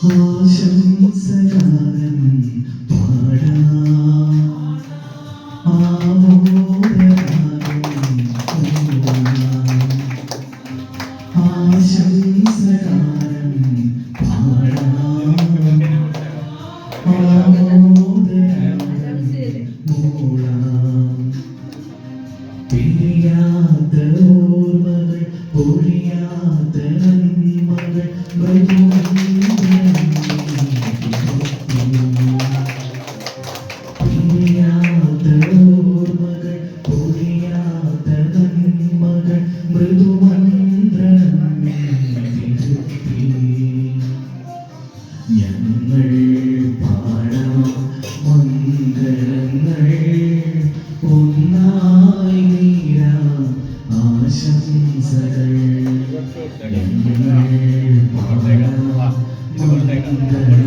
ആശംസഗാനം പാടാം, ആമോദഗാനം മൂളാം. ആശംസഗാനം പാടാം, ആമോദഗാനം മൂളാം. പിരിയാത്ത ഓർമ്മകൾ, പൊഴിയാത്ത നന്മകൾ, പിരിയാത്ത ഓർമ്മകൾ, പൊഴിയാത്ത നന്മകൾ, മൃദുമന്ത്രം തിരുത്തി ഞങ്ങൾ പാടാം മംഗളങ്ങൾ, ഒന്നായി നീരാം ആശംസകൾ. ഞങ്ങൾ പാടാം മംഗളങ്ങൾ,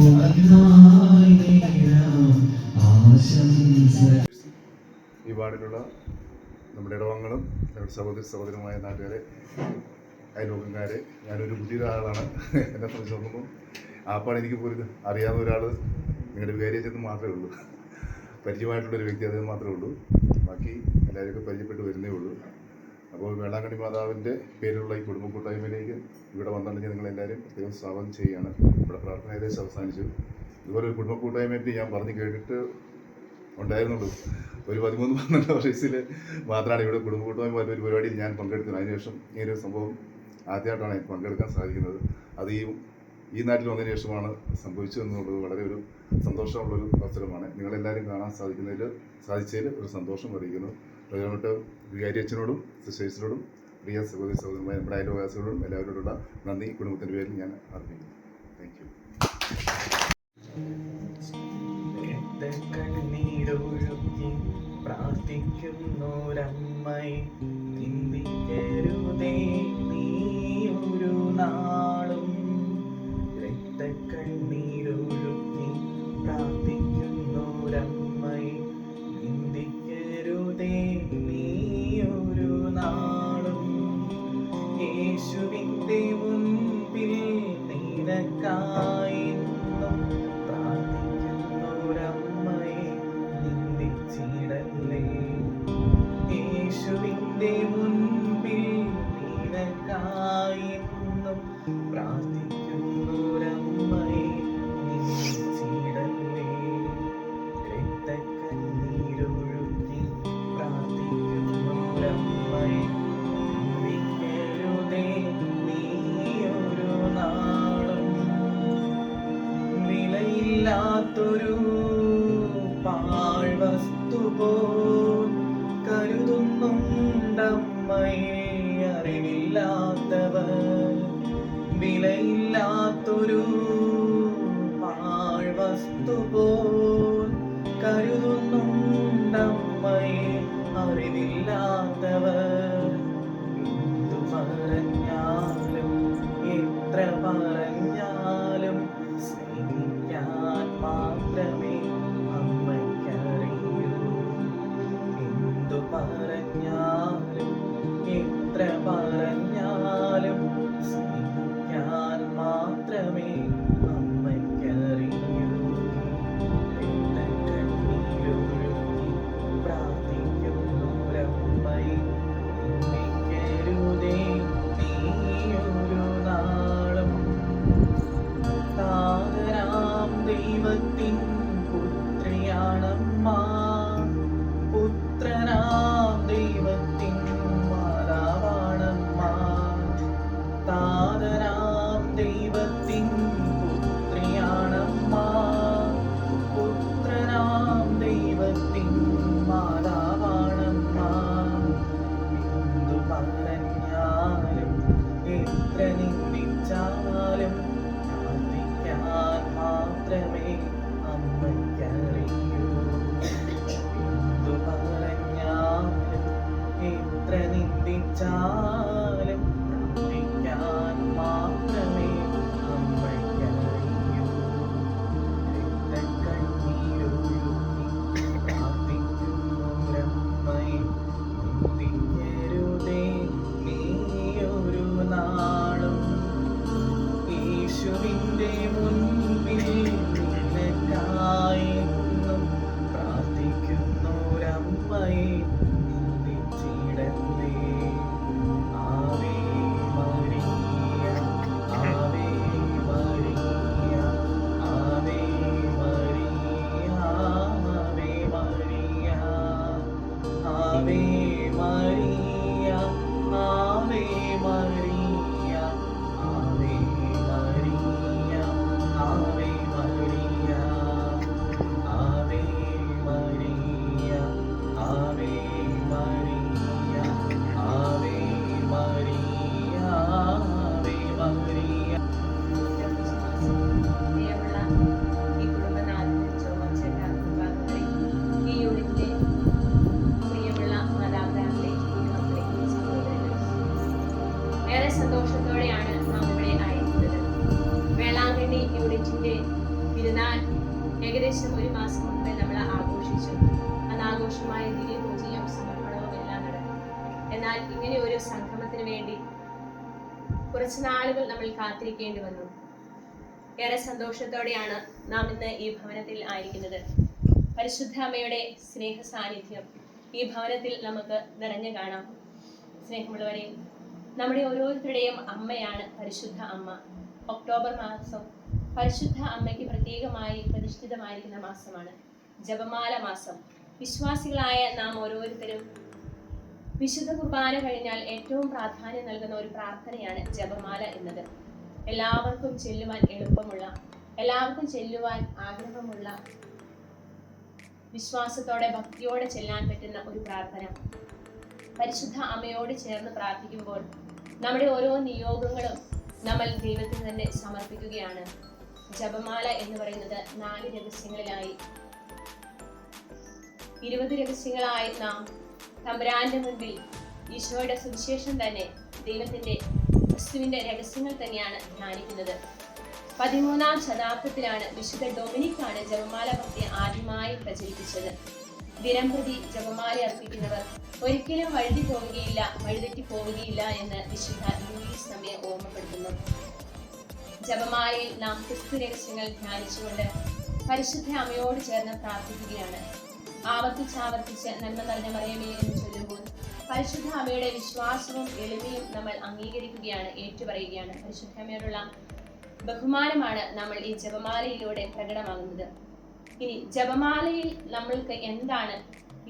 ഒന്നായി നീരാം ആശംസകൾ. ഈ വാർഡിലുള്ള നമ്മുടെ ഇടവങ്ങളും നമ്മുടെ സഹോദരമായ നാട്ടുകാരെ, അയൽവക്കക്കാരെ, ഞാനൊരു പുതിയൊരാളാണ്. എന്നെ സംബന്ധിച്ച് നോക്കുമ്പോൾ ആപ്പാണ് എനിക്ക് പോലും അറിയാവുന്ന ഒരാൾ നിങ്ങളുടെ വികാരിയെന്ന് മാത്രമേ ഉള്ളൂ. പരിചയമായിട്ടുള്ളൊരു വ്യക്തി അദ്ദേഹം മാത്രമേ ഉള്ളൂ. ബാക്കി എല്ലാവരും പരിചയപ്പെട്ട് വരുന്നേ ഉള്ളൂ. അപ്പോൾ വേളാങ്കണ്ണി മാതാവിൻ്റെ പേരിലുള്ള ഈ കുടുംബ കൂട്ടായ്മയിലേക്ക് ഇവിടെ വന്നിട്ടുണ്ടെങ്കിൽ നിങ്ങളെല്ലാവരും പ്രത്യേകം സ്വാഗതം ചെയ്യുകയാണ്. ഇവിടെ പ്രാർത്ഥന ഏകദേശം അവസാനിച്ചു. ഇതുപോലെ ഒരു കുടുംബ കൂട്ടായ്മയായിട്ട് ഞാൻ പറഞ്ഞ് കേട്ടിട്ട് ഉണ്ടായിരുന്നുള്ളൂ. ഒരു 13-12 വയസ്സിൽ മാത്രമാണ് ഇവിടെ കുടുംബ കൂട്ടായ്മ ഒരു പരിപാടിയിൽ ഞാൻ പങ്കെടുക്കുന്നത്. അതിനുശേഷം ഈ ഒരു സംഭവം ആദ്യമായിട്ടാണ് എനിക്ക് പങ്കെടുക്കാൻ സാധിക്കുന്നത്. അത് ഈ നാട്ടിൽ വന്നതിന് ശേഷമാണ് സംഭവിച്ചു എന്നുള്ളത് വളരെ ഒരു സന്തോഷമുള്ളൊരു അവസരമാണ്. നിങ്ങളെല്ലാവരും കാണാൻ സാധിച്ചതിൽ ഒരു സന്തോഷം അറിയിക്കുന്നു. പ്രധാനപ്പെട്ട വികാരി അച്ഛനോടും സിസ്റ്റേഴ്സിനോടും പ്രിയ സഹോദരന്മാരും നമ്മുടെ അയൽവാസികളോടും എല്ലാവരോടുള്ള നന്ദി കുടുംബത്തിൻ്റെ പേരിൽ ഞാൻ അർപ്പിക്കുന്നു. Thank you. പ്രാർത്ഥിക്കുന്നോരമ്മയെ ചിന്തിക്കരുതേ നീയൊരു നാളും. രക്തക്കണ്ണീരൊഴുക്കി പ്രാർത്ഥിക്കുന്നോരമ്മയെ ചിന്തിക്കരുതേ നീയൊരു നാളും. യേശുവിൻ്റെ മുൻപിൽ നിനക്കായെന്നും പ്രാർത്ഥിക്കുന്നോരമ്മയെ നിന്ദിച്ചിടല്ലേ. യേശുവിൻ്റെ മുൻപിൽ നിനക്കായെന്നും പ്രാർത്ഥിക്കുന്നോരമ്മയെ നിന്ദിച്ചിടല്ലേ. രക്തക്കണ്ണീരൊഴുക്കി പ്രാർത്ഥിക്കുന്നോരമ്മയെ നിന്ദിക്കരുതേ നീയൊരു നാളും. വിലയില്ലാത്തൊരു പാഴ്വസ്തു പോൽ കരുതുന്നുണ്ടമ്മയെ അറിവില്ലാത്തവർ. വിലയില്ലാത്തൊരു പാഴ്വസ്തു പോൽ കരുതുന്നുണ്ടമ്മയെ അറിവില്ലാത്തവർ. എന്തു പറഞ്ഞാലും എത്ര പറഞ്ഞാലും സ്നേഹിക്കാൻ മാത്രമേ അമ്മയ്ക്കറിയൂ. എന്തു പറഞ്ഞാലും എത്ര പറഞ്ഞാലും സ്നേഹിക്കാൻ മാത്രമേ അമ്മയ്ക്കറിയൂ. ഏകദേശം ഒരു മാസം മുമ്പേ നമ്മൾ ആഘോഷിച്ചു. അന്ന് ആഘോഷമായ ദിവ്യപൂജയും സമർപ്പണവും എല്ലാം നടന്നു. എന്നാൽ ഇങ്ങനെ ഒരു സംഗമത്തിന് വേണ്ടി കുറച്ച് നാളുകൾ നമ്മൾ കാത്തിരിക്കേണ്ടി വന്നു. ഏറെ സന്തോഷത്തോടെയാണ് നാം ഇന്ന് ഈ ഭവനത്തിൽ ആയിരിക്കുന്നത്. പരിശുദ്ധ അമ്മയുടെ സ്നേഹ സാന്നിധ്യം ഈ ഭവനത്തിൽ നമുക്ക് നിറഞ്ഞു കാണാം. സ്നേഹമുള്ളവരെ, നമ്മുടെ ഓരോരുത്തരുടെയും അമ്മയാണ് പരിശുദ്ധ അമ്മ. ഒക്ടോബർ മാസം പരിശുദ്ധ അമ്മയ്ക്ക് പ്രത്യേകമായി പ്രതിഷ്ഠിതമായിരിക്കുന്ന മാസമാണ്, ജപമാല മാസം. വിശ്വാസികളായ നാം ഓരോരുത്തരും വിശുദ്ധ കുർബാന കഴിഞ്ഞാൽ ഏറ്റവും പ്രാധാന്യം നൽകുന്ന ഒരു പ്രാർത്ഥനയാണ് ജപമാല എന്നത്. എല്ലാവർക്കും ചെല്ലുവാൻ എളുപ്പമുള്ള, എല്ലാവർക്കും ചെല്ലുവാൻ ആഗ്രഹമുള്ള, വിശ്വാസത്തോടെ ഭക്തിയോടെ ചെല്ലാൻ പറ്റുന്ന ഒരു പ്രാർത്ഥന. പരിശുദ്ധ അമ്മയോട് ചേർന്ന് പ്രാർത്ഥിക്കുമ്പോൾ നമ്മുടെ ഓരോ നിയോഗങ്ങളും നമ്മൾ ദൈവത്തിന് തന്നെ സമർപ്പിക്കുകയാണ്. ജപമാല എന്ന് പറയുന്നത് 4 രഹസ്യങ്ങളിലായി 20 രഹസ്യങ്ങളായി നാം തമ്പുരാന്റെ മുൻപിൽ ഈശോയുടെ സുവിശേഷം തന്നെ, ദൈവത്തിന്റെ ക്രിസ്തുവിന്റെ രഹസ്യങ്ങൾ തന്നെയാണ് ധ്യാനിക്കുന്നത്. 13-ാം ശതാബ്ദത്തിലാണ് വിശുദ്ധ ഡൊമിനിക്കാണ് ജപമാല ഭക്തി ആദ്യമായി പ്രചരിപ്പിച്ചത്. ദിനംപ്രതി ജപമാല അർപ്പിക്കുന്നവർ ഒരിക്കലും വഴിതെറ്റി പോവുകയില്ല എന്ന് വിശുദ്ധ ലൂയിസ് നമ്മെ ഓർമ്മപ്പെടുത്തുന്നു. ജപമാലയിൽ നാം ക്രിസ്തു രഹസ്യങ്ങൾ ധ്യാനിച്ചുകൊണ്ട് പരിശുദ്ധ അമ്മയോട് ചേർന്ന് പ്രാർത്ഥിക്കുകയാണ്. ആവർത്തിച്ച് നന്മ നിറഞ്ഞ മറിയമേ എന്ന് ചൊല്ലുമ്പോൾ പരിശുദ്ധ അമ്മയുടെ വിശ്വാസവും എളിമയും നമ്മൾ അംഗീകരിക്കുകയാണ്, ഏറ്റുപറയുകയാണ്. പരിശുദ്ധ അമ്മയോടുള്ള ബഹുമാനമാണ് നമ്മൾ ഈ ജപമാലയിലൂടെ പ്രകടമാകുന്നത്. ഇനി ജപമാലയിൽ നമ്മൾക്ക് എന്താണ്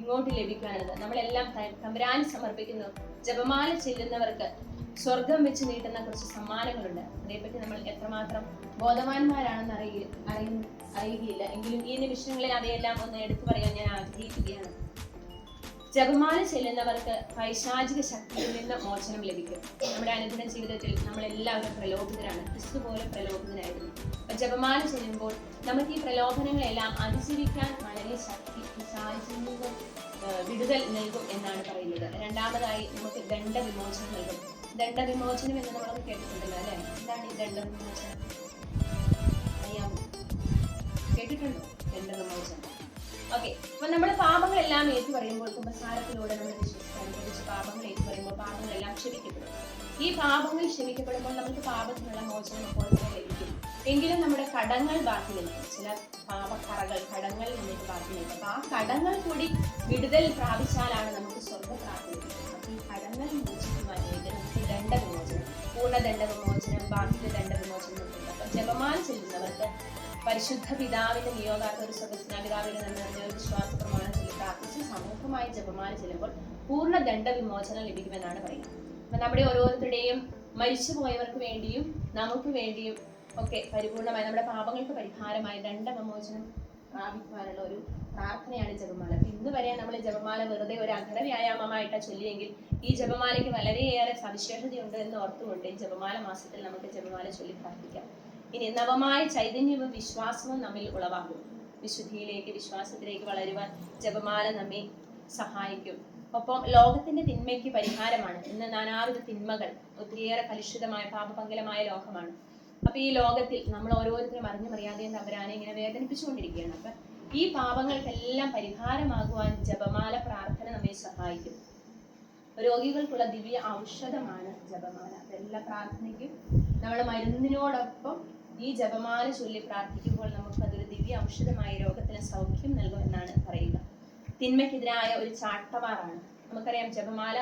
ഇങ്ങോട്ട് ലഭിക്കാനുള്ളത്? നമ്മളെല്ലാം തമ്പുരാന് സമർപ്പിക്കുന്നു. ജപമാല ചെല്ലുന്നവർക്ക് സ്വർഗം വെച്ച് നീട്ടുന്ന കുറച്ച് സമ്മാനങ്ങളുണ്ട്. അതേപ്പറ്റി നമ്മൾ എത്രമാത്രം ബോധവാന്മാരാണെന്ന് അറിയുകയില്ല. എങ്കിലും ഈ നിമിഷങ്ങളിൽ അവയെല്ലാം ഒന്ന് എടുത്തു പറയാൻ ഞാൻ ആഗ്രഹിക്കുകയാണ്. ജപമാല ചെല്ലുന്നവർക്ക് പൈശാചിക ശക്തിയിൽ നിന്ന് മോചനം ലഭിക്കും. നമ്മുടെ അനുദിന ജീവിതത്തിൽ നമ്മളെല്ലാവരും പ്രലോഭിതരാണ്. ക്രിസ്തു പോലെ പ്രലോഭിതനായിരുന്നു. ജപമാല ചെല്ലുമ്പോൾ നമുക്ക് ഈ പ്രലോഭനങ്ങളെല്ലാം അതിജീവിക്കാൻ വളരെ ശക്തി, വിടുതൽ നൽകും എന്നാണ് പറയുന്നത്. രണ്ടാമതായി നമുക്ക് ദണ്ഡവിമോചനം നൽകും. ദണ്ഡവിമോചനം എന്ന് നമ്മൾ കേട്ടിട്ടുണ്ടല്ലോ അല്ലെ? എന്താണ് ഈ ദണ്ഡവിമോചനം? അറിയാമോ? കേട്ടിട്ടുണ്ടോ ദണ്ഡവിമോചനം? ഓക്കെ, അപ്പൊ നമ്മുടെ പാപങ്ങളെല്ലാം ഏറ്റു പറയുമ്പോൾ, കുമ്പസാരത്തിലൂടെ നമ്മൾ വിശ്വസിച്ച് പാപങ്ങൾ ഏറ്റു പറയുമ്പോൾ പാപങ്ങളെല്ലാം ക്ഷമിക്കപ്പെടും. ഈ പാപങ്ങൾ ക്ഷമിക്കപ്പെടുമ്പോൾ നമുക്ക് പാപത്തിനുള്ള മോചനം അപ്പോൾ ലഭിക്കും. എങ്കിലും നമ്മുടെ കടങ്ങൾ ബാക്കി നിൽക്കും. ചില കടങ്ങൾ നമുക്ക് ബാക്കി നിൽക്കും. അപ്പൊ ആ കടങ്ങൾ കൂടി വിടുതൽ പ്രാപിച്ചാലാണ് നമുക്ക് സ്വർഗ്ഗപ്രാപ്തി ലഭിക്കുന്നത്. അപ്പൊ ഈ കടങ്ങൾ മോചിക്കുവാനായിട്ട് നമുക്ക് ദണ്ഡവിമോചനം, പൂർണ്ണ ദണ്ഡവിമോചനം, ബാക്കിയുള്ള ദണ്ഡവിമോചനം ഉണ്ട്. അപ്പൊ ജപമാല ചെല്ലുന്നവർക്ക് പരിശുദ്ധ പിതാവിന്റെ നിയോഗാർത്ഥ ഒരു സ്വതസ്ന പിതാവിനെ നിറഞ്ഞ ഒരു വിശ്വാസ പ്രമാണം ചൊല്ലി പ്രാർത്ഥിച്ച് സമൂഹമായി ജപമാല ചെല്ലുമ്പോൾ പൂർണ്ണ ദണ്ഡവിമോചനം ലഭിക്കുമെന്നാണ് പറയുന്നത്. അപ്പൊ നമ്മുടെ ഓരോരുത്തരുടെയും മരിച്ചുപോയവർക്ക് വേണ്ടിയും നമുക്ക് വേണ്ടിയും ഒക്കെ പരിപൂർണമായി നമ്മുടെ പാപങ്ങൾക്ക് പരിഹാരമായി ദണ്ഡവിമോചനം പ്രാപിക്കുവാനുള്ള ഒരു പ്രാർത്ഥനയാണ് ജപമാല. ഇന്ന് വരെ നമ്മൾ ജപമാല വെറുതെ ഒരു അഗ്ര വ്യായാമമായിട്ടാണ് ചൊല്ലിയെങ്കിൽ ഈ ജപമാലയ്ക്ക് വളരെയേറെ സവിശേഷതയുണ്ട് എന്ന് ഓർത്തുകൊണ്ട് ഈ ജപമാല മാസത്തിൽ നമുക്ക് ജപമാല ചൊല്ലി പ്രാർത്ഥിക്കാം. ഇനി നവമായ ചൈതന്യവും വിശ്വാസവും നമ്മിൽ ഉളവാകും. വിശുദ്ധിയിലേക്ക്, വിശ്വാസത്തിലേക്ക് വളരുവാൻ ജപമാല നമ്മെ സഹായിക്കും. ഒപ്പം ലോകത്തിന്റെ തിന്മയ്ക്ക് പരിഹാരമാണ്. ഇന്ന് നാനാവിധ തിന്മകൾ, ഒത്തിരിയേറെ കലുഷിതമായ പാപപങ്കലമായ ലോകമാണ്. അപ്പൊ ഈ ലോകത്തിൽ നമ്മൾ ഓരോരുത്തരും അറിയാതെയും തമ്പുരാനെ ഇങ്ങനെ വേദനിപ്പിച്ചുകൊണ്ടിരിക്കുകയാണ്. അപ്പൊ ഈ പാപങ്ങൾക്കെല്ലാം പരിഹാരമാകുവാൻ ജപമാല പ്രാർത്ഥന നമ്മെ സഹായിക്കും. രോഗികൾക്കുള്ള ദിവ്യ ഔഷധമാണ് ജപമാല. അതെല്ലാ പ്രാർത്ഥനയ്ക്കും നമ്മൾ മരുന്നിനോടൊപ്പം ഈ ജപമാല ചൊല്ലി പ്രാർത്ഥിക്കുമ്പോൾ നമുക്കതൊരു ദിവ്യ ഔഷധമായി രോഗത്തിന് സൗഖ്യം നൽകുമെന്നാണ് പറയുക. തിന്മയ്ക്കെതിരായ ഒരു ചാട്ടവാറാണ്. നമുക്കറിയാം ജപമാല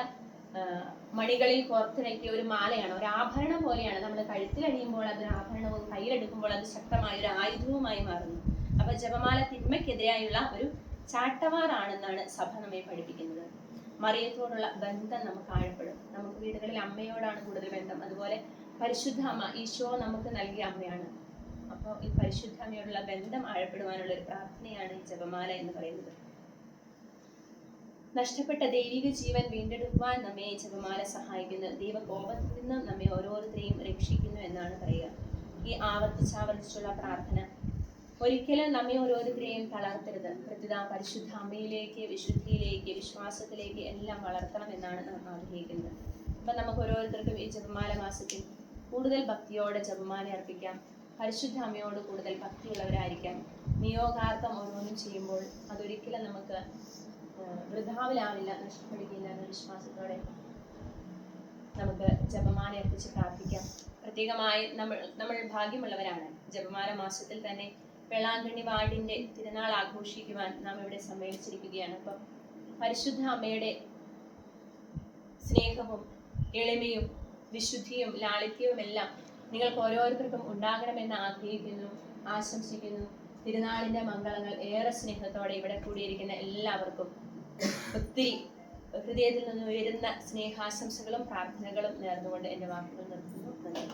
മണികളിൽ കോർത്തിണക്കിയ ഒരു മാലയാണ്, ഒരു ആഭരണം പോലെയാണ്. നമ്മൾ കഴുത്തിലണിയുമ്പോൾ അതൊരു ആഭരണവും കയ്യിലെടുക്കുമ്പോൾ അത് ശക്തമായ ഒരു ആയുധവുമായി മാറുന്നു. അപ്പൊ ജപമാല തിന്മയ്ക്കെതിരായുള്ള ഒരു ചാട്ടവാറാണെന്നാണ് സഭ നമ്മെ പഠിപ്പിക്കുന്നത്. മറിയത്തോടുള്ള ബന്ധം നമുക്ക് ആഴപ്പെടും. നമുക്ക് വീടുകളിൽ അമ്മയോടാണ് കൂടുതൽ ബന്ധം. അതുപോലെ പരിശുദ്ധ അമ്മ ഈശോ നമുക്ക് നൽകിയ അമ്മയാണ്. അപ്പോൾ ഈ പരിശുദ്ധ അമ്മയോടുള്ള ബന്ധം ആഴപ്പെടുവാനുള്ള ഒരു പ്രാർത്ഥനയാണ് ഈ ജപമാല എന്ന് പറയുന്നത്. നഷ്ടപ്പെട്ട ദൈവിക ജീവൻ വീണ്ടെടുക്കുവാൻ നമ്മെ ജപമാല സഹായിക്കുന്നു. ദൈവകോപത്തിൽ നിന്നും നമ്മെ ഓരോരുത്തരെയും രക്ഷിക്കുന്നു എന്നാണ് പറയുക. ഈ ആവർത്തിച്ചുള്ള പ്രാർത്ഥന ഒരിക്കലും നമ്മെ ഓരോരുത്തരെയും തളർത്തരുത്. പ്രത്യുത പരിശുദ്ധ അമ്മയിലേക്ക്, വിശുദ്ധിയിലേക്ക്, വിശ്വാസത്തിലേക്ക് എല്ലാം വളർത്തണം എന്നാണ് നാം ആഗ്രഹിക്കുന്നത്. അപ്പം നമുക്ക് ഓരോരുത്തർക്കും ഈ ജപമാല മാസത്തിൽ കൂടുതൽ ഭക്തിയോടെ ജപമാല അർപ്പിക്കാം. പരിശുദ്ധ അമ്മയോട് കൂടുതൽ ഭക്തിയുള്ളവരായിരിക്കാം. നിയോഗാർത്ഥം ഓരോന്നും ചെയ്യുമ്പോൾ അതൊരിക്കലും നമുക്ക് വൃഥാവിലാവില്ല, നഷ്ടപ്പെടുകയില്ല എന്ന വിശ്വാസത്തോടെ നമുക്ക് ജപമാല എത്തിച്ച് പ്രാർത്ഥിക്കാം. പ്രത്യേകമായി നമ്മൾ ഭാഗ്യമുള്ളവരാണ്. ജപമാല മാസത്തിൽ തന്നെ വെള്ളാങ്കണ്ണി വാർഡിൻ്റെ തിരുനാൾ ആഘോഷിക്കുവാൻ നാം ഇവിടെ സമ്മേളിച്ചിരിക്കുകയാണ്. അപ്പം പരിശുദ്ധ അമ്മയുടെ സ്നേഹവും എളിമയും വിശുദ്ധിയും ലാളിത്യവും എല്ലാം നിങ്ങൾക്ക് ഓരോരുത്തർക്കും ഉണ്ടാകണമെന്ന് ആഗ്രഹിക്കുന്നു, ആശംസിക്കുന്നു. തിരുനാളിൻ്റെ മംഗളങ്ങൾ ഏറെ സ്നേഹത്തോടെ ഇവിടെ കൂടിയിരിക്കുന്ന എല്ലാവർക്കും ഒത്തിരി ഹൃദയത്തിൽ നിന്ന് ഉയരുന്ന സ്നേഹാശംസകളും പ്രാർത്ഥനകളും നേർന്നുകൊണ്ട് എൻ്റെ വാക്കുകൾ നിർത്തുന്നു.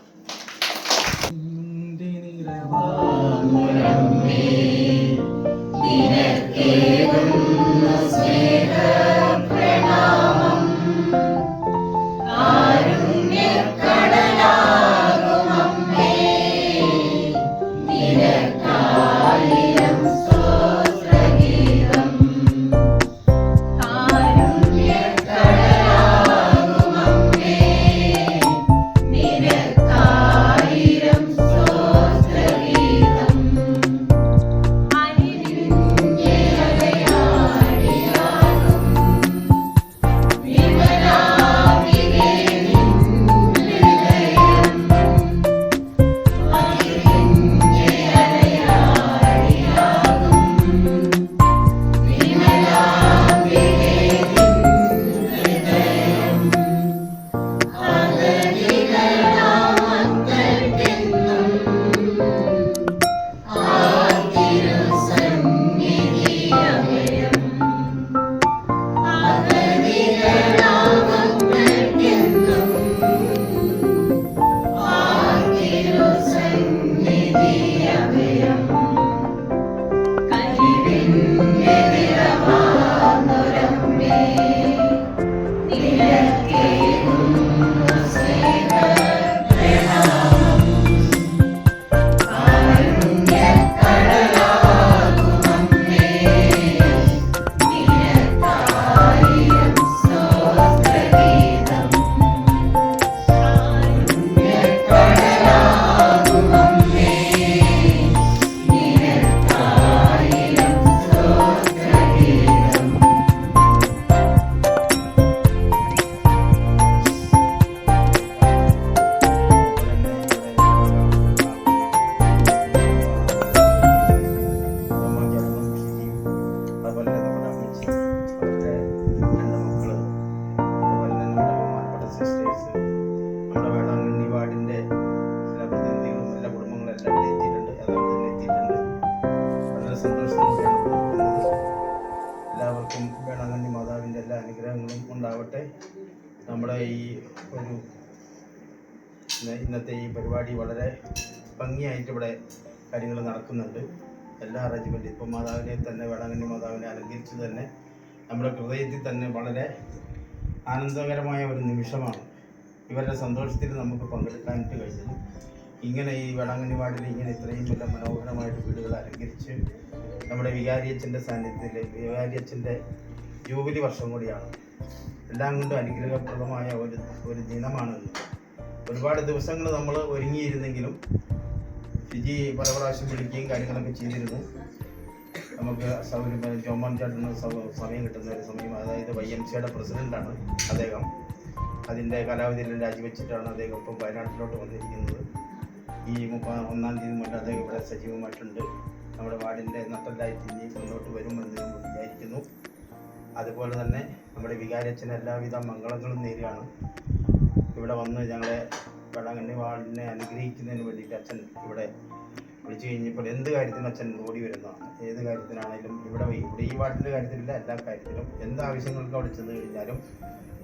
എല്ലാവർക്കും വേളാങ്കണ്ണി മാതാവിൻ്റെ എല്ലാ അനുഗ്രഹങ്ങളും ഉണ്ടാവട്ടെ. നമ്മുടെ ഈ ഒരു ഇന്നത്തെ ഈ പരിപാടി വളരെ ഭംഗിയായിട്ട് ഇവിടെ കാര്യങ്ങൾ നടക്കുന്നുണ്ട്. എല്ലാ അറേഞ്ച്മെൻറ്റും ഇപ്പം മാതാവിനെ തന്നെ വേളാങ്കണ്ണി മാതാവിനെ അലങ്കരിച്ച് തന്നെ നമ്മുടെ ഹൃദയത്തിൽ തന്നെ വളരെ ആനന്ദകരമായ ഒരു നിമിഷമാണ്. ഇവരുടെ സന്തോഷത്തിൽ നമുക്ക് പങ്കെടുക്കാനായിട്ട് കഴിഞ്ഞത്. ഇങ്ങനെ ഈ വേളാങ്കണ്ണി വാർഡിൽ ഇങ്ങനെ ഇത്രയും നല്ല മനോഹരമായിട്ട് വീടുകൾ അലങ്കരിച്ച് നമ്മുടെ വികാരിയച്ഛൻ്റെ സാന്നിധ്യത്തിൽ വികാരിയച്ഛൻ്റെ ജൂബിലി വർഷം കൂടിയാണ്. എല്ലാം കൊണ്ടും അനുഗ്രഹപ്രദമായ ഒരു ദിനമാണ്. ഒരുപാട് ദിവസങ്ങൾ നമ്മൾ ഒരുങ്ങിയിരുന്നെങ്കിലും ഫിജി പല പ്രാവശ്യം വിളിക്കുകയും കാര്യങ്ങളൊക്കെ ചെയ്തിരുന്നു. നമുക്ക് സൗകര്യം ജോമോൻ ചേട്ടന് സമയം കിട്ടുന്ന ഒരു സമയം, അതായത് YMCയുടെ പ്രസിഡൻ്റാണ് അദ്ദേഹം. അതിൻ്റെ കാലാവധിയെല്ലാം രാജിവെച്ചിട്ടാണ് അദ്ദേഹം ഇപ്പം വയനാട്ടിലോട്ട് വന്നിരിക്കുന്നത്. ഈ 31-ാം തീയതി മുതൽ അദ്ദേഹം ഇവിടെ സജീവമായിട്ടുണ്ട്. നമ്മുടെ വാർഡിൻ്റെ നട്ടലായിട്ട് ഇനി മുന്നോട്ട് വരുമെന്ന് നമ്മൾ വിചാരിക്കുന്നു. അതുപോലെ തന്നെ നമ്മുടെ വികാരച്ഛന് എല്ലാവിധ മംഗളങ്ങളും നേരുകയാണ്. ഇവിടെ വന്ന് ഞങ്ങളെ വേളാങ്കണ്ണി വാർഡിനെ അനുഗ്രഹിക്കുന്നതിന് വേണ്ടിയിട്ട് അച്ഛൻ ഇവിടെ വിളിച്ചു കഴിഞ്ഞപ്പോൾ എന്ത് കാര്യത്തിനും അച്ഛൻ ഓടി വരുന്നതാണ്. ഏത് കാര്യത്തിനാണെങ്കിലും ഇവിടെ ഈ വാർഡിൻ്റെ കാര്യത്തിലില്ല, എല്ലാ കാര്യത്തിലും എന്താവശ്യങ്ങൾക്ക് അവിടെ ചെന്ന് കഴിഞ്ഞാലും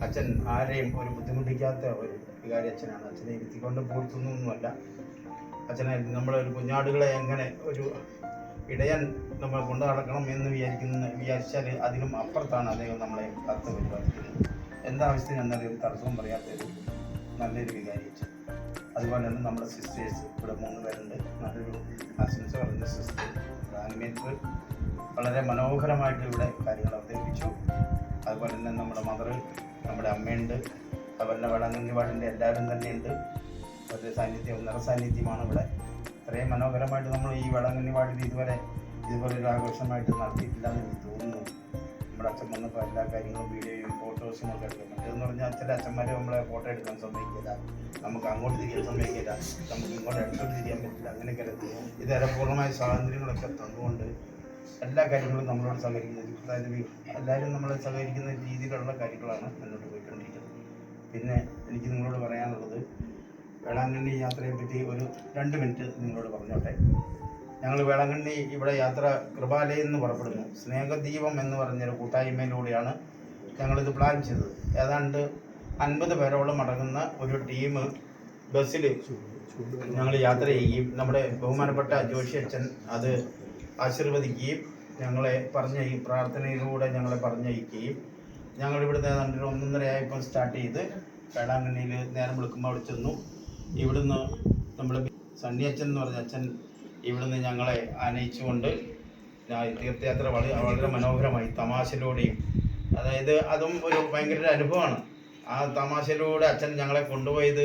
അച്ഛൻ ആരെയും ഒരു ബുദ്ധിമുട്ടിക്കാത്ത ഒരു വികാരി അച്ഛനാണ്. അച്ഛനെ ഇരുത്തിക്കൊണ്ട് പൂഴ്ത്തുന്നൊന്നുമല്ല. അച്ഛനെ നമ്മളൊരു കുഞ്ഞാടുകളെ എങ്ങനെ ഒരു ഇടയൻ നമ്മൾ കൊണ്ടു നടക്കണം എന്ന് വിചാരിച്ചാൽ അതിനും അപ്പുറത്താണ് അദ്ദേഹം നമ്മളെ കാത്തു പരിപാലിക്കുന്നത്. എന്താവശ്യത്തിന് എന്നൊരു തടസ്സവും പറയാത്തൊരു നല്ലൊരു വികാരി അച്ഛൻ. അതുപോലെ തന്നെ നമ്മുടെ സിസ്റ്റേഴ്സ് ഇവിടെ 3 പേരുണ്ട്. നല്ലൊരു ആശംസ പറഞ്ഞ സിസ്റ്റർ ആനിമേറ്റർ വളരെ മനോഹരമായിട്ട് ഇവിടെ കാര്യങ്ങൾ അവതരിപ്പിച്ചു. അതുപോലെ തന്നെ നമ്മുടെ മദർ, നമ്മുടെ അമ്മയുണ്ട്. അതുപോലെ വേളാങ്കണ്ണി വാർഡിൻ്റെ എല്ലാവരും തന്നെയുണ്ട്. ഒരു സാന്നിധ്യം, നിറസാന്നിധ്യമാണ് ഇവിടെ. ഇത്രയും മനോഹരമായിട്ട് നമ്മൾ ഈ വേളാങ്കണ്ണി വാർഡിൽ ഇതുപോലെ ഒരു ആഘോഷമായിട്ട് നടത്തിയിട്ടില്ല എന്ന് എനിക്ക് തോന്നുന്നു. നമ്മുടെ അച്ഛൻ വന്നപ്പോൾ എല്ലാ കാര്യങ്ങളും വീഡിയോയും ഫോട്ടോസും ഒക്കെ എടുക്കും. മറ്റേതെന്ന് പറഞ്ഞാൽ ചില അച്ഛന്മാർ നമ്മളെ ഫോട്ടോ എടുക്കാൻ സമ്മതിക്കില്ല, നമുക്ക് അങ്ങോട്ട് തിരിയാൻ സമ്മതിക്കില്ല, നമുക്ക് ഇങ്ങോട്ട് അടുത്തോട്ട് തിരിയാൻ പറ്റില്ല, അങ്ങനെയൊക്കെ ഇതേറെ പൂർണ്ണമായ സ്വാതന്ത്ര്യങ്ങളൊക്കെ തന്നുകൊണ്ട് എല്ലാ കാര്യങ്ങളും നമ്മളോട് സഹകരിക്കുന്നത്, അതായത് എല്ലാവരും നമ്മളെ സഹകരിക്കുന്ന രീതിയിലുള്ള കാര്യങ്ങളാണ് മുന്നോട്ട് പോയിക്കൊണ്ടിരിക്കുന്നത്. പിന്നെ എനിക്ക് നിങ്ങളോട് പറയാനുള്ളത്, വേളാങ്കണ്ണി യാത്രയെ പറ്റി ഒരു 2 മിനിറ്റ് നിങ്ങളോട് പറഞ്ഞോട്ടെ. ഞങ്ങൾ വേളാങ്കണ്ണി ഇവിടെ യാത്ര കൃപാലയം എന്ന് പുറപ്പെടുന്നു. സ്നേഹദീപം എന്ന് പറഞ്ഞൊരു കൂട്ടായ്മയിലൂടെയാണ് ഞങ്ങളിത് പ്ലാൻ ചെയ്തത്. ഏതാണ്ട് 50 പേരോളം അടങ്ങുന്ന ഒരു ടീം ബസ്സിൽ ഞങ്ങൾ യാത്ര ചെയ്യുകയും നമ്മുടെ ബഹുമാനപ്പെട്ട ജോഷി അച്ഛൻ അത് ആശീർവദിക്കുകയും ഞങ്ങളെ പ്രാർത്ഥനയിലൂടെ ഞങ്ങളെ പറഞ്ഞയക്കുകയും ഞങ്ങളിവിടുന്ന് ഏതാണ്ട് 1:30 സ്റ്റാർട്ട് ചെയ്ത് വേളാങ്കണ്ണിയിൽ നേരം വിളിക്കുമ്പോൾ അവിടെ ചെന്നു. ഇവിടുന്ന് നമ്മുടെ സണ്ണി അച്ഛൻ എന്ന് പറഞ്ഞ അച്ഛൻ ഇവിടുന്ന് ഞങ്ങളെ ആനയിച്ചുകൊണ്ട് തീർത്ഥയാത്ര വളരെ മനോഹരമായി തമാശയിലൂടെയും, അതായത് അതും ഒരു ഭയങ്കര അനുഭവമാണ്. ആ തമാശയിലൂടെ അച്ഛൻ ഞങ്ങളെ കൊണ്ടുപോയത്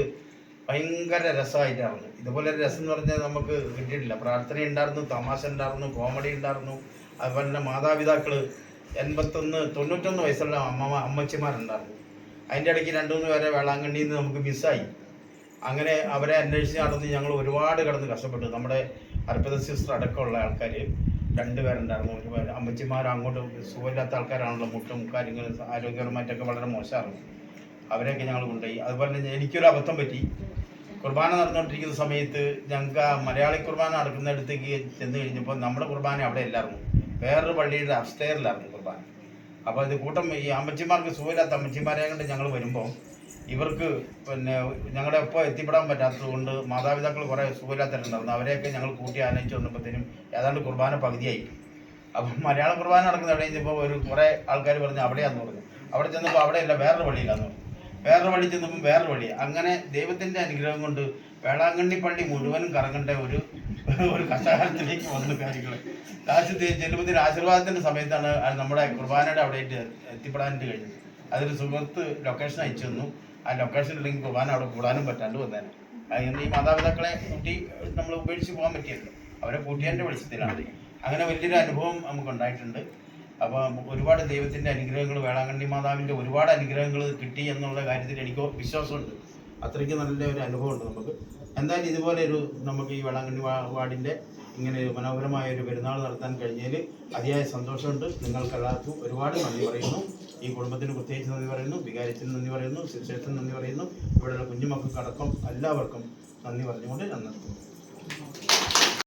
ഭയങ്കര രസമായിട്ടായിരുന്നു. ഇതുപോലെ ഒരു രസം എന്ന് പറഞ്ഞാൽ നമുക്ക് കിട്ടിയിട്ടില്ല. പ്രാർത്ഥന ഉണ്ടായിരുന്നു, തമാശ ഉണ്ടായിരുന്നു, കോമഡി ഉണ്ടായിരുന്നു. അതുപോലെ തന്നെ മാതാപിതാക്കൾ 91 വയസ്സുള്ള അമ്മച്ചിമാരുണ്ടായിരുന്നു. അതിൻ്റെ ഇടയ്ക്ക് 2-3 പേരെ വേളാങ്കണ്ണിയിൽ നിന്ന് നമുക്ക് മിസ്സായി. അങ്ങനെ അവരെ അന്വേഷിച്ച് നടന്ന് ഞങ്ങൾ ഒരുപാട് കിടന്ന് കഷ്ടപ്പെട്ടു. നമ്മുടെ അർപ്പിത സിസ്റ്റർ അടക്കമുള്ള ആൾക്കാർ 2 പേരുണ്ടായിരുന്നു. ഒരുപാട് അമ്മച്ചിമാർ അങ്ങോട്ട് സുഖമില്ലാത്ത ആൾക്കാരാണല്ലോ, മുട്ടും കാര്യങ്ങളും ആരോഗ്യപരമായിട്ടൊക്കെ വളരെ മോശമായിരുന്നു. അവരെയൊക്കെ ഞങ്ങൾ കൊണ്ടുപോയി. അതുപോലെ തന്നെ എനിക്കൊരു അബദ്ധം പറ്റി. കുർബാന നടന്നുകൊണ്ടിരിക്കുന്ന സമയത്ത് ഞങ്ങൾക്ക് ആ മലയാളി കുർബാന നടക്കുന്നിടത്തേക്ക് ചെന്ന് കഴിഞ്ഞപ്പോൾ നമ്മുടെ കുർബാന അവിടെ ഇല്ലായിരുന്നു, വേറൊരു പള്ളിയുടെ അപ്സ്റ്റെയറിലായിരുന്നു കുർബാന. അപ്പോൾ അത് ഈ അമ്മച്ചിമാർക്ക് സുഖമില്ലാത്ത അമ്മച്ചിമാരെ കൊണ്ട് ഞങ്ങൾ വരുമ്പോൾ ഇവർക്ക് പിന്നെ ഞങ്ങളുടെ ഒപ്പം എത്തിപ്പെടാൻ പറ്റാത്തത് കൊണ്ട് മാതാപിതാക്കൾ കുറേ സുഖമില്ലാത്തവരുണ്ടായിരുന്നു. അവരെയൊക്കെ ഞങ്ങൾ കൂട്ടി ആനയിച്ച് വന്നപ്പോഴത്തേനും ഏതാണ്ട് കുർബാന പകുതിയായി. അപ്പം മലയാള കുർബാന നടക്കുന്ന അവിടെ കഴിഞ്ഞപ്പോൾ കുറേ ആൾക്കാർ പറഞ്ഞു അവിടെയാന്ന് പറഞ്ഞു. അവിടെ ചെന്നപ്പോൾ അവിടെയല്ല, വേറൊരു പള്ളിയിലാന്ന് പറഞ്ഞു. വേറൊരു പള്ളി ചെന്നപ്പോൾ വേറൊരു പള്ളി. അങ്ങനെ ദൈവത്തിൻ്റെ അനുഗ്രഹം കൊണ്ട് വേളാങ്കണ്ണി പള്ളി മുഴുവനും കറങ്ങേണ്ട ഒരു കഷ്ടകാലത്തിലേക്ക് വന്ന കാര്യങ്ങൾ ലാസ്റ്റ് ചെല്ലുമ്പോൾ ആശീർവാദത്തിൻ്റെ സമയത്താണ് നമ്മുടെ കുർബാനയുടെ അവിടെ എത്തിപ്പെടാനായിട്ട് കഴിഞ്ഞത്. അതൊരു സുഹൃത്ത് ലൊക്കേഷൻ അയച്ചു തന്നു. ആ ലൊക്കേഷൻ ഉണ്ടെങ്കിൽ കുർബാന അവിടെ കൂടാനും പറ്റാണ്ട് വന്നേനെ. അതുകൊണ്ട് ഈ മാതാപിതാക്കളെ കൂട്ടി നമ്മൾ ഉപേക്ഷിച്ച് പോകാൻ പറ്റിയല്ലോ, അവരെ കൂട്ടിയതിൻ്റെ വെളിച്ചത്തിലാണ്. അങ്ങനെ വലിയൊരു അനുഭവം നമുക്കുണ്ടായിട്ടുണ്ട്. അപ്പോൾ ഒരുപാട് ദൈവത്തിൻ്റെ അനുഗ്രഹങ്ങൾ, വേളാങ്കണ്ണി മാതാവിൻ്റെ ഒരുപാട് അനുഗ്രഹങ്ങൾ കിട്ടി എന്നുള്ള കാര്യത്തിൽ എനിക്ക് വിശ്വാസമുണ്ട്. അത്രയ്ക്ക് നല്ല ഒരു അനുഭവമുണ്ട് നമുക്ക്. എന്തായാലും ഇതുപോലെ നമുക്ക് ഈ വേളാങ്കണ്ണി വാർഡിൻ്റെ ഇങ്ങനെ മനോഹരമായ ഒരു പെരുന്നാൾ നടത്താൻ കഴിഞ്ഞതിൽ അതിയായ സന്തോഷമുണ്ട്. നിങ്ങൾക്കെല്ലാവർക്കും ഒരുപാട് നന്ദി പറയുന്നു. ഈ കുടുംബത്തിന് പ്രത്യേകിച്ച് നന്ദി പറയുന്നു, വികാരിച്ചിന് നന്ദി പറയുന്നു, ശിക്ഷത്തിന് നന്ദി പറയുന്നു, ഇവിടെയുള്ള കുഞ്ഞുമക്കൾക്കടക്കം എല്ലാവർക്കും നന്ദി പറഞ്ഞുകൊണ്ട് ഞാൻ നിർത്തുന്നു.